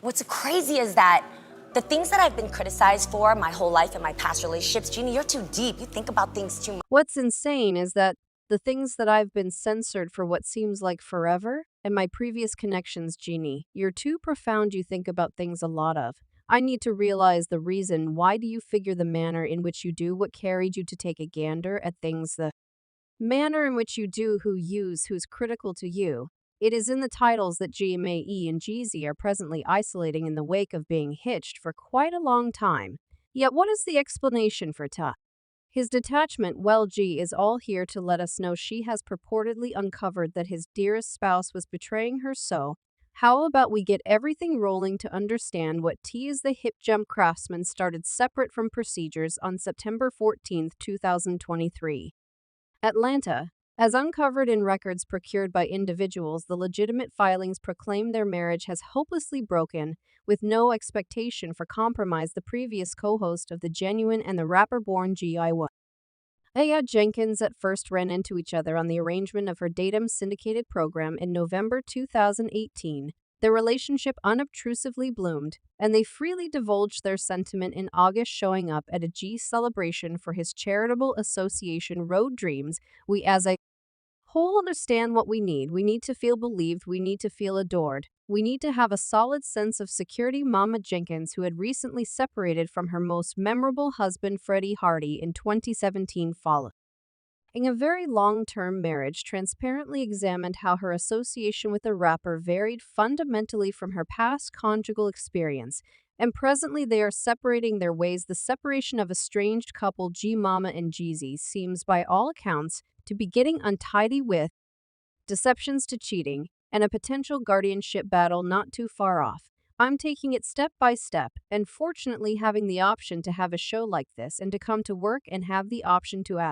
What's crazy is that the things that I've been criticized for my whole life in my past relationships, Jeannie, you're too deep. You think about things too much. What's insane is that the things that I've been censored for what seems like forever, and my previous connections, Jeannie, you're too profound. You think about things a lot of. I need to realize the reason. Why do you figure the manner in which you do? What carried you to take a gander at things? The manner in which you do, who use, who's critical to you. It is in the titles that Jeannie Mai and Jeezy are presently isolating in the wake of being hitched for quite a long time. Yet what is the explanation for his detachment? Well, G is all here to let us know she has purportedly uncovered that his dearest spouse was betraying her. So, how about we get everything rolling to understand what T is? The hip gem craftsman started separate from procedures on September 14, 2023. Atlanta. As uncovered in records procured by individuals, the legitimate filings proclaim their marriage has hopelessly broken, with no expectation for compromise. The previous co-host of The Genuine and the rapper born G.I.Y. Aya Jenkins at first ran into each other on the arrangement of her Datum syndicated program in November 2018. Their relationship unobtrusively bloomed, and they freely divulged their sentiment in August, showing up at a G celebration for his charitable association Road Dreams. We as a whole understand what we need. We need to feel believed. We need to feel adored. We need to have a solid sense of security. Mama Jenkins, who had recently separated from her most memorable husband, Freddie Hardy, in 2017, following a very long-term marriage, transparently examined how her association with the rapper varied fundamentally from her past conjugal experience, and presently they are separating their ways. The separation of estranged couple G Mama and Jeezy seems, by all accounts, to be getting untidy, with deceptions to cheating and a potential guardianship battle not too far off. I'm taking it step by step, and fortunately having the option to have a show like this and to come to work and have the option to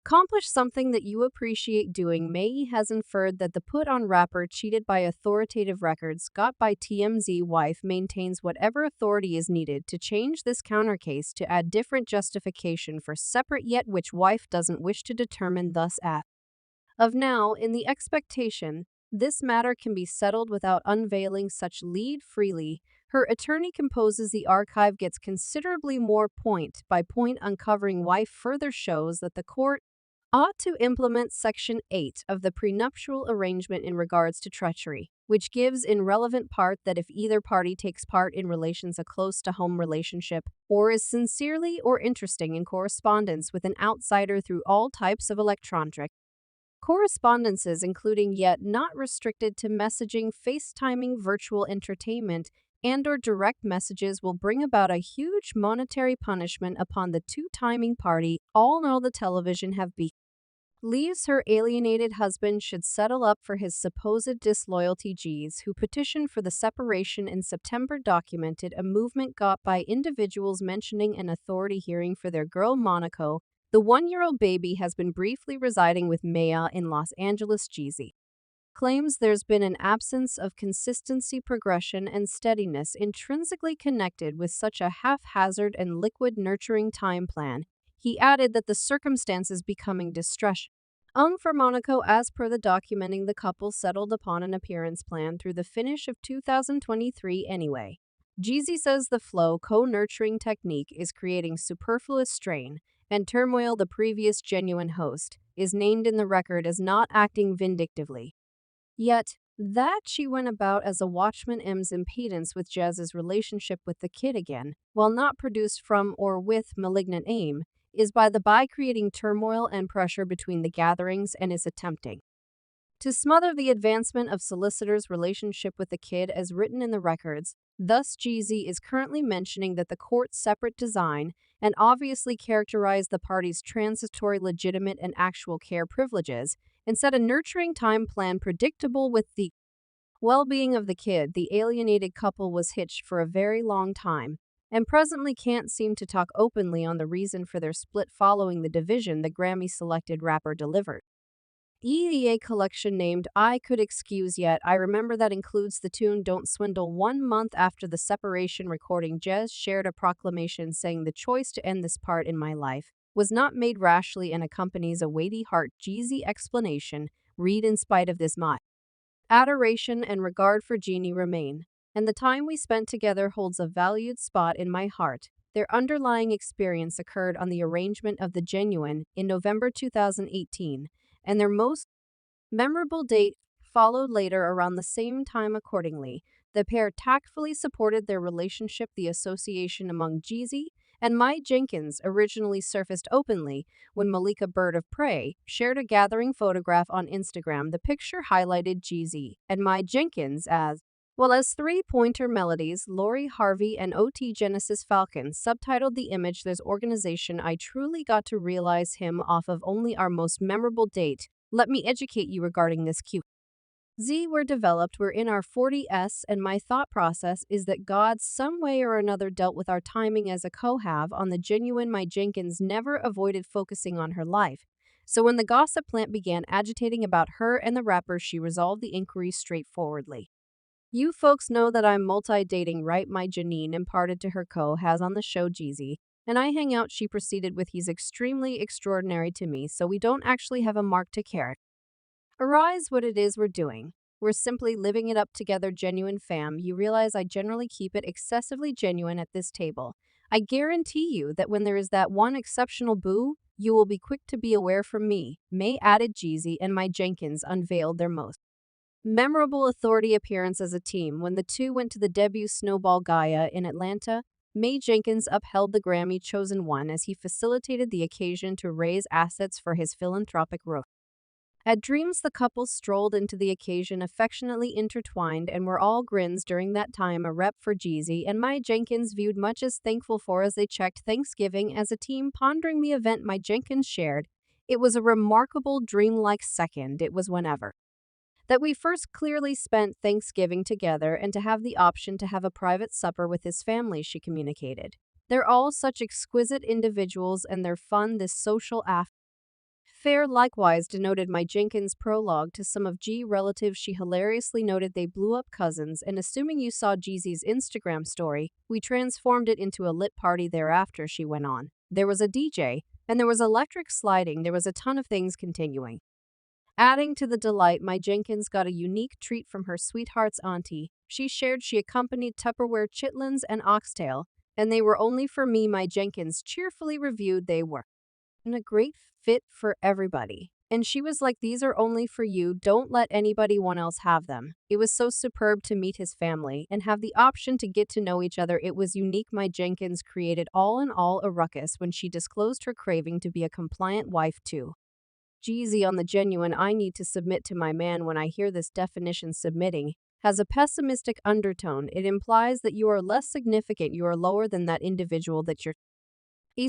accomplish something that you appreciate doing. May has inferred that the put-on rapper cheated by authoritative records got by TMZ. Wife maintains whatever authority is needed to change this countercase to add different justification for separate, yet which wife doesn't wish to determine. Thus of now, in the expectation, this matter can be settled without unveiling such lead freely. Her attorney composes the archive gets considerably more point by point uncovering. Wife further shows that the court ought to implement Section 8 of the prenuptial arrangement in regards to treachery, which gives in relevant part that if either party takes part in relations a close-to-home relationship or is sincerely or interesting in correspondence with an outsider through all types of electronic correspondences, including yet not restricted to messaging, FaceTiming, virtual entertainment, and/or direct messages, will bring about a huge monetary punishment upon the two-timing party. All know the television have believes her alienated husband should settle up for his supposed disloyalty. G's, who petitioned for the separation in September, documented a movement got by individuals mentioning an authority hearing for their girl Monaco. The one-year-old baby has been briefly residing with Maya in Los Angeles. Jeezy claims there's been an absence of consistency, progression, and steadiness intrinsically connected with such a haphazard and liquid nurturing time plan. He added that the circumstances becoming distressing for Monaco. As per the documenting, the couple settled upon an appearance plan through the finish of 2023 anyway. Jeezy says the flow co-nurturing technique is creating superfluous strain and turmoil. The previous Genuine host is named in the record as not acting vindictively, yet that she went about as a watchman. M's impedance with Jazz's relationship with the kid, again, while not produced from or with malignant aim, is by creating turmoil and pressure between the gatherings and is attempting to smother the advancement of solicitor's relationship with the kid as written in the records. Thus, Jeezy is currently mentioning that the court's separate design and obviously characterize the parties' transitory legitimate and actual care privileges and set a nurturing time plan predictable with the well-being of the kid. The alienated couple was hitched for a very long time and presently can't seem to talk openly on the reason for their split following the division the Grammy-selected rapper delivered. EDA collection named I Could Excuse Yet I Remember that includes the tune Don't Swindle. 1 month after the separation recording, Jez shared a proclamation saying the choice to end this part in my life was not made rashly and accompanies a weighty heart. Jeezy explanation, read: in spite of this, my adoration and regard for Jeannie remain, and the time we spent together holds a valued spot in my heart. Their underlying experience occurred on the arrangement of the Genuine in November 2018, and their most memorable date followed later around the same time accordingly. The pair tactfully supported their relationship. The association among Jeezy and Mai Jenkins originally surfaced openly when Malika Bird of Prey shared a gathering photograph on Instagram. The picture highlighted Jeezy and Mai Jenkins as well as three-pointer melodies. Lori Harvey and OT Genesis Falcon subtitled the image "This organization I truly got to realize him off of only our most memorable date. Let me educate you regarding this cue. Z were developed, we're in our 40s, and my thought process is that God some way or another dealt with our timing as a co-have on the Genuine. Mai Jenkins never avoided focusing on her life. So when the gossip plant began agitating about her and the rapper, she resolved the inquiry straightforwardly. You folks know that I'm multi-dating, right? My Janine imparted to her co-has on the show Jeezy. And I hang out, she proceeded with, he's extremely extraordinary to me, so we don't actually have a mark to carry. Arise what it is we're doing. We're simply living it up together, genuine fam. You realize I generally keep it excessively genuine at this table. I guarantee you that when there is that one exceptional boo, you will be quick to be aware from me. May added Jeezy and Mai Jenkins unveiled their most memorable authority appearance as a team when the two went to the debut Snowball Gaia in Atlanta. Mai Jenkins upheld the Grammy-chosen one as he facilitated the occasion to raise assets for his philanthropic work. At Dreams, the couple strolled into the occasion affectionately intertwined and were all grins during that time. A rep for Jeezy and Mai Jenkins viewed much as thankful for as they checked Thanksgiving as a team. Pondering the event, Mai Jenkins shared, "It was a remarkable dreamlike second. It was whenever that we first clearly spent Thanksgiving together, and to have the option to have a private supper with his family," she communicated. "They're all such exquisite individuals and they're fun. This social affair likewise denoted." Mai Jenkins' prologue to some of G relatives, she hilariously noted, "They blew up cousins, and assuming you saw Jeezy's Instagram story, we transformed it into a lit party thereafter," she went on. "There was a DJ, and there was electric sliding, there was a ton of things." Continuing. Adding to the delight, Mai Jenkins got a unique treat from her sweetheart's auntie. She shared she accompanied Tupperware chitlins and oxtail, and they were only for me. Mai Jenkins cheerfully reviewed they were a great fit for everybody. And she was like, "These are only for you, don't let anybody one else have them." It was so superb to meet his family and have the option to get to know each other. It was unique. Mai Jenkins created all in all a ruckus when she disclosed her craving to be a compliant wife too. Jeezy on the Genuine, "I need to submit to my man." When I hear this definition, submitting has a pessimistic undertone. It implies that you are less significant, you are lower than that individual that you're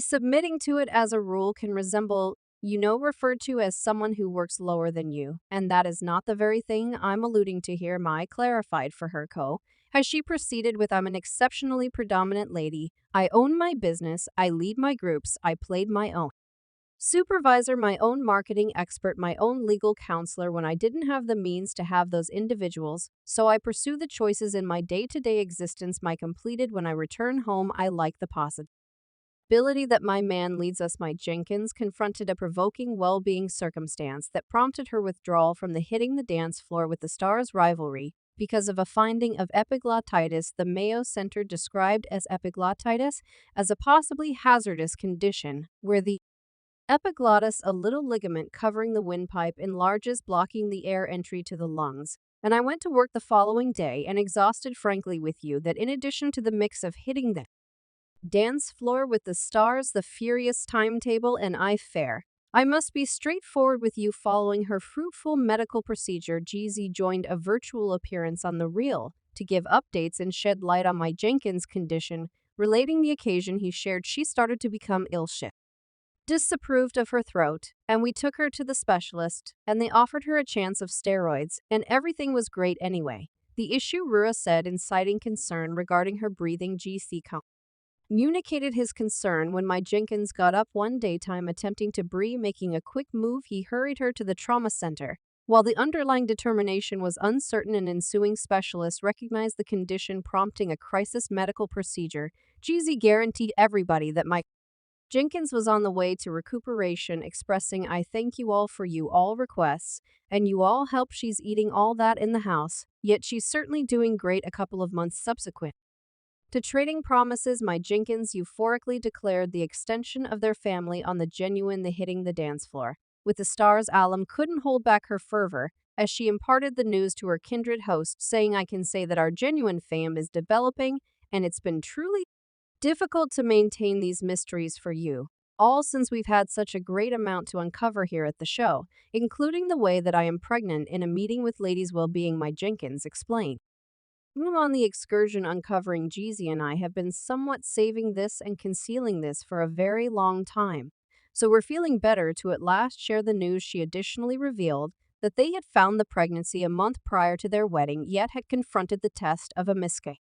submitting to. It as a rule can resemble, referred to as someone who works lower than you. And that is not the very thing I'm alluding to here. Mai clarified for her as she proceeded with, "I'm an exceptionally predominant lady. I own my business, I lead my groups, I played my own supervisor, my own marketing expert, my own legal counselor when I didn't have the means to have those individuals, so I pursue the choices in my day-to-day existence. My completed when I return home, I like the possibility that my man leads us." Mai Jenkins confronted a provoking well-being circumstance that prompted her withdrawal from the Hitting the Dance Floor with the Stars rivalry because of a finding of epiglottitis. The Mayo Center described as epiglottitis as a possibly hazardous condition where the epiglottis, a little ligament covering the windpipe, enlarges, blocking the air entry to the lungs. And I went to work the following day and exhausted, frankly with you, that in addition to the mix of Hitting the Dance Floor with the Stars, the Furious Timetable, and I Fair, I must be straightforward with you. Following her fruitful medical procedure, Jeezy joined a virtual appearance on The Real to give updates and shed light on Mai Jenkins' condition. Relating the occasion, he shared, "She started to become ill. She disapproved of her throat, and we took her to the specialist, and they offered her a chance of steroids, and everything was great anyway." The issue, Rua said, inciting concern regarding her breathing. GC communicated his concern when Mai Jenkins got up one daytime attempting to breathe. Making a quick move, he hurried her to the trauma center. While the underlying determination was uncertain, an ensuing specialist recognized the condition, prompting a crisis medical procedure. Jeezy guaranteed everybody that Mai Jenkins was on the way to recuperation, expressing, "I thank you all for you all requests, and you all help. She's eating all that in the house, yet she's certainly doing great." A couple of months subsequent to trading promises, my Jenkins euphorically declared the extension of their family on the genuine the hitting the dance floor. With the stars, Alum couldn't hold back her fervor as she imparted the news to her kindred host, saying, "I can say that our genuine fame is developing, and it's been truly difficult to maintain these mysteries for you, all since we've had such a great amount to uncover here at the show, including the way that I am pregnant in a meeting with Ladies' Well-Being," my Jenkins explained. On the excursion uncovering Jeezy and I have been somewhat saving this and concealing this for a very long time. So we're feeling better to at last share the news. She additionally revealed that they had found the pregnancy a month prior to their wedding, yet had confronted the test of a miscarriage.